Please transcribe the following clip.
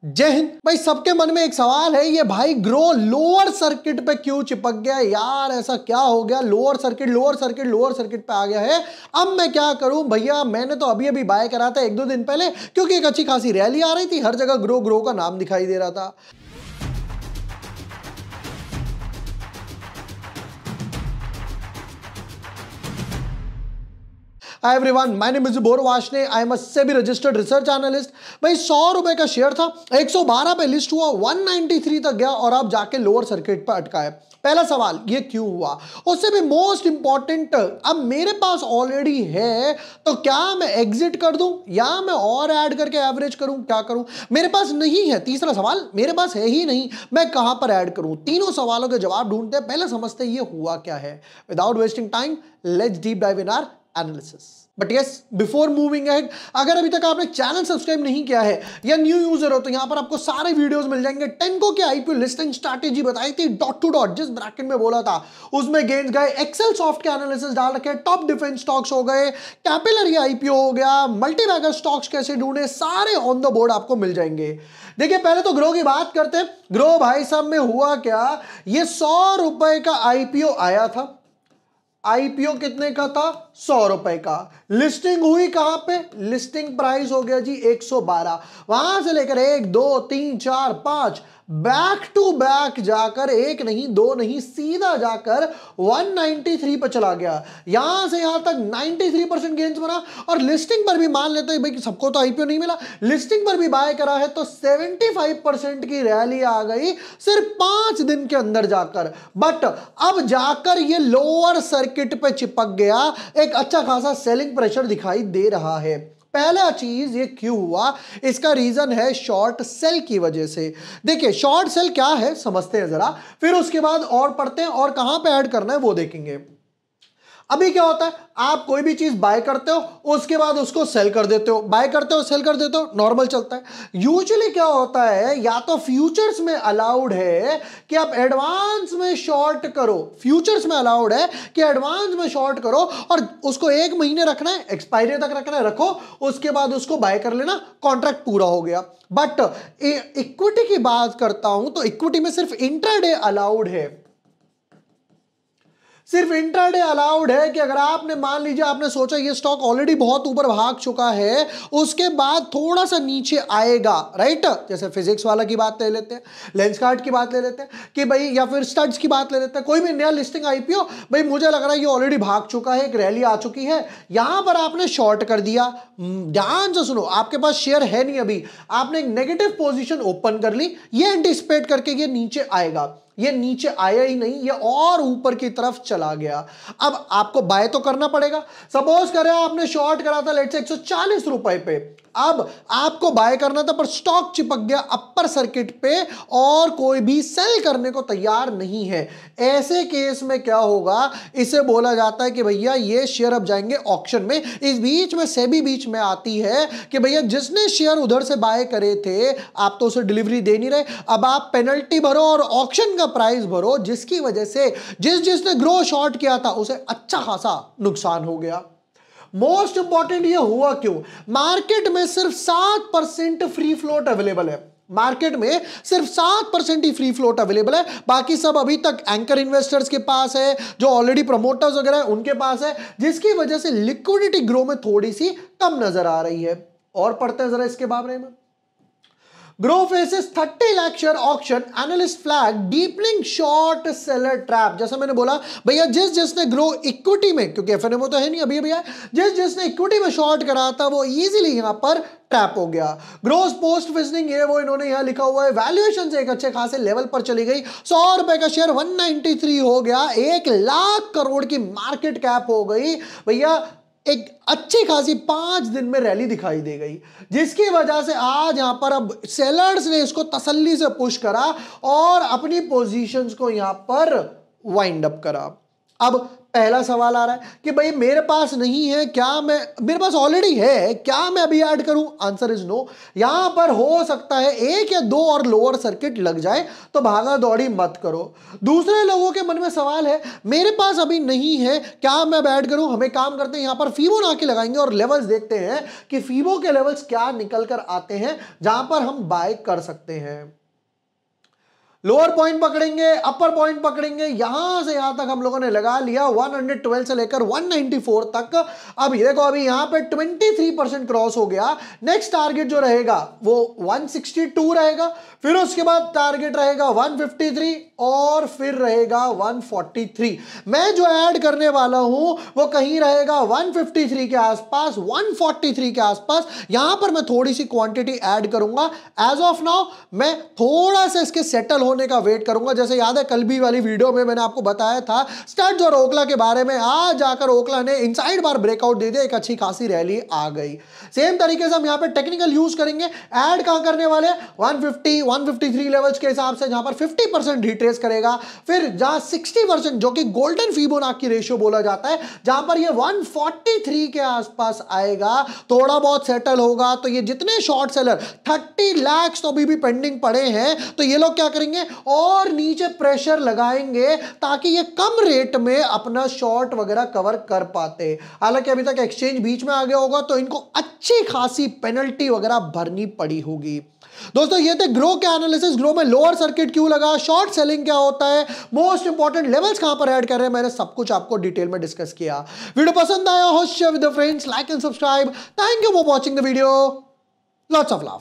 जय हिंद भाई। सबके मन में एक सवाल है, ये भाई ग्रो लोअर सर्किट पे क्यों चिपक गया यार? ऐसा क्या हो गया? लोअर सर्किट पे आ गया है। अब मैं क्या करूं भैया? मैंने तो अभी अभी बाय करा था 1-2 दिन पहले, क्योंकि एक अच्छी खासी रैली आ रही थी, हर जगह ग्रो ग्रो का नाम दिखाई दे रहा था। Hi everyone, my name is Bor Vashne. I am a SEBI registered research analyst. भाई 100 रुपए का शेयर था, 112 पे लिस्ट हुआ, 193 तक गया और अब जाके लोअर सर्किट पर अटका है। पहला सवाल, ये क्यों हुआ? उससे भी मोस्ट इंपॉर्टेंट, अब मेरे पास ऑलरेडी है तो क्या मैं एग्जिट कर दूं या मैं और ऐड करके एवरेज करूं? क्या करूं? मेरे पास नहीं है। तीसरा सवाल, मेरे पास है ही नहीं, मैं कहां पर ऐड करूं? तीनों सवालों के जवाब ढूंढते हैं। पहले समझते हैं ये हुआ क्या है। Without wasting time, let's deep dive in our analysis. But yes, before moving ahead, अगर अभी तक आपने चैनल सब्सक्राइब नहीं किया है या न्यू यूजर हो तो यहां पर आपको सारे वीडियोस मिल जाएंगे। टेंको की आईपीओ लिस्टिंग स्ट्रैटेजी बताई थी डॉट टू डॉट, जिस ब्रैकेट में बोला था उसमें गेन्स गए। एक्सेल सॉफ्ट के एनालिसिस डाल रखे, टॉप डिफेंस स्टॉक्स हो गए, कैपिलरी आईपीओ हो गया, मल्टीबैगर स्टॉक्स कैसे ढूंढे, सारे ऑन द बोर्ड आपको मिल जाएंगे। देखिए, पहले तो ग्रो की बात करते हैं। ग्रो भाई साहब में हुआ क्या, ये 100 रुपए का आईपीओ आया था। आईपीओ कितने का था? 100 रुपए का। लिस्टिंग हुई कहां पे? लिस्टिंग प्राइस हो गया जी 112। वहां से लेकर 1 2 3 4 5 बैक टू बैक जाकर, एक नहीं दो नहीं, सीधा जाकर 193 पर चला गया। यहां से यहां तक 93% गेन्स बना। और लिस्टिंग पर भी मान लेते हैं भाई, सबको तो आईपीओ नहीं मिला, लिस्टिंग पर भी बाय करा है तो 75% की रैली आ गई सिर्फ 5 दिन के अंदर जाकर। बट अब जाकर ये लोअर सर्किट पे चिपक गया, एक अच्छा खासा सेलिंग प्रेशर दिखाई दे रहा है। पहला चीज, ये क्यों हुआ? इसका रीजन है शॉर्ट सेल की वजह से। देखिए, शॉर्ट सेल क्या है समझते हैं जरा, फिर उसके बाद और पढ़ते हैं और कहां पे ऐड करना है वो देखेंगे। अभी क्या होता है, आप कोई भी चीज बाय करते हो, उसके बाद उसको सेल कर देते हो, बाय करते हो, सेल कर देते हो, नॉर्मल चलता है। यूजुअली क्या होता है, या तो फ्यूचर्स में अलाउड है कि आप एडवांस में शॉर्ट करो, फ्यूचर्स में अलाउड है कि एडवांस में शॉर्ट करो और उसको 1 महीने रखना है, एक्सपायरी तक रखना है, रखो, उसके बाद उसको बाय कर लेना, कॉन्ट्रैक्ट पूरा हो गया। बट इक्विटी की बात करता हूं तो इक्विटी में सिर्फ इंट्राडे अलाउड है। सिर्फ इंट्राडे अलाउड है कि अगर आपने, मान लीजिए आपने सोचा ये स्टॉक ऑलरेडी बहुत ऊपर भाग चुका है, उसके बाद थोड़ा सा नीचे आएगा, राइट? जैसे फिजिक्स वाला की बात ले लेते हैं, लेंसकार्ट की बात ले लेते हैं कि भाई, या फिर स्टड्स की बात ले लेते हैं, कोई भी नया लिस्टिंग आईपीओ, भाई मुझे लग रहा है ये ऑलरेडी भाग चुका है, एक रैली आ चुकी है, यहां पर आपने शॉर्ट कर दिया। ध्यान से सुनो, आपके पास शेयर है नहीं अभी, आपने एक नेगेटिव पोजीशन ओपन कर ली, ये एंटिसिपेट करके ये नीचे आएगा, ये नीचे आया ही नहीं, ये और ऊपर की तरफ चला गया। अब आपको बाय तो करना पड़ेगा। सपोज करें आपने शॉर्ट करा था लेट्स से 140 रुपए पे, अब आपको बाय करना था पर स्टॉक चिपक गया अपर सर्किट पे और कोई भी सेल करने को तैयार नहीं है। ऐसे केस में क्या होगा, इसे बोला जाता है कि भैया ये शेयर अब जाएंगे ऑक्शन में। इस बीच में सेबी बीच में आती है कि भैया जिसने शेयर उधर से बाय करे थे, आप तो उसे डिलीवरी दे नहीं रहे, अब आप पेनल्टी भरो और ऑक्शन का प्राइस भरो, जिसकी वजह से जिसने ग्रो शॉर्ट किया था उसे अच्छा खासा नुकसान हो गया। मोस्ट इंपॉर्टेंट, ये हुआ क्यों? मार्केट में सिर्फ 7% फ्री फ्लोट अवेलेबल है। मार्केट में सिर्फ 7% ही फ्री फ्लोट अवेलेबल है, बाकी सब अभी तक एंकर इन्वेस्टर्स के पास है, जो ऑलरेडी प्रमोटर्स वगैरह है उनके पास है, जिसकी वजह से लिक्विडिटी ग्रो में थोड़ी सी कम नजर आ रही है। और पढ़ते हैं जरा इसके बारे में। Grow faces 30 lakh share auction, analyst flag deepening short seller trap। जैसा मैंने बोला भैया, जिसने ग्रो इक्विटी में, क्योंकि एफएनएमओ तो है नहीं अभी भैया, जिसने इक्विटी में शॉर्ट करा था वो इजीली यहां पर ट्रैप हो गया। ग्रोस पोस्ट फिजनिंग है वो इन्होंने यहां लिखा हुआ है। वैल्यूएशन से एक अच्छे खासे लेवल पर चली गई, 100 रुपए का शेयर 193 हो गया, 1 लाख करोड़ की मार्केट कैप हो गई भैया। एक अच्छी खासी 5 दिन में रैली दिखाई दे गई, जिसकी वजह से आज यहां पर अब सेलर्स ने इसको तसल्ली से पुश करा और अपनी पोजीशंस को यहां पर वाइंड अप करा। अब पहला सवाल आ रहा है कि भाई मेरे पास नहीं है, क्या मैं, मेरे पास ऑलरेडी है, क्या मैं अभी ऐड करूं? Answer is no. यहां पर हो सकता है एक या दो और लोअर सर्किट लग जाए, तो भागा दौड़ी मत करो। दूसरे लोगों के मन में सवाल है मेरे पास अभी नहीं है, क्या मैं ऐड करूं? हमें काम करते हैं, यहां पर फिबोनाची लगाएंगे और लेवल्स देखते हैं कि फिबो के लेवल्स क्या निकल कर आते हैं जहां पर हम बाय कर सकते हैं। लोअर पॉइंट पकड़ेंगे, अपर पॉइंट पकड़ेंगे, यहां से यहां तक हम लोगों ने लगा लिया 112 से लेकर 194 तक। अब ये देखो अभी यहां पे 23% क्रॉस हो गया। नेक्स्ट टारगेट जो रहेगा वो 162 रहेगा, फिर उसके बाद टारगेट रहेगा 153 और फिर रहेगा 143। मैं जो ऐड करने वाला हूं वो कहीं रहेगा 153 के आसपास, 143 के आसपास। यहां पर मैं थोड़ी सी क्वांटिटी ऐड करूंगा। एज ऑफ नाउ मैं थोड़ा सा इसके सेटल होने का वेट करूंगा। जैसे याद है कल भी वाली वीडियो में मैंने आपको बताया था स्टड्स और ओखला के बारे में, आज जाकर ओखला ने इनसाइड बार ब्रेकआउट दे दिया, एक अच्छी खासी रैली आ गई। सेम तरीके से हम यहां पे टेक्निकल यूज करेंगे। ऐड कहां करने वाले 150 153 लेवल्स के हिसाब से, जहां पर 50% रिट्रेस करेगा, फिर जहां 60% जो कि गोल्डन फिबोनाची रेशियो बोला जाता है, जहां पर ये 143 के आसपास आएगा, थोड़ा बहुत सेटल होगा। तो ये जितने शॉर्ट सेलर 30 लाख तो अभी भी पेंडिंग पड़े हैं, तो ये लोग क्या करेंगे और नीचे प्रेशर लगाएंगे ताकि ये कम रेट में अपना शॉर्ट वगैरह कवर कर पाते। हालांकि अभी तक एक्सचेंज बीच में आ गया होगा तो इनको अच्छी खासी पेनल्टी वगैरह भरनी पड़ी होगी। दोस्तों ये थे ग्रो के एनालिसिस। ग्रो में लोअर सर्किट क्यों लगा, शॉर्ट सेलिंग क्या होता है, मोस्ट इंपॉर्टेंट लेवल्स कहां पर ऐड कर रहे हैं, मैंने सब कुछ आपको डिटेल में डिस्कस किया। वीडियो पसंद आया हो share with friends, like and subscribe. Thank you for watching the video. Lots of love.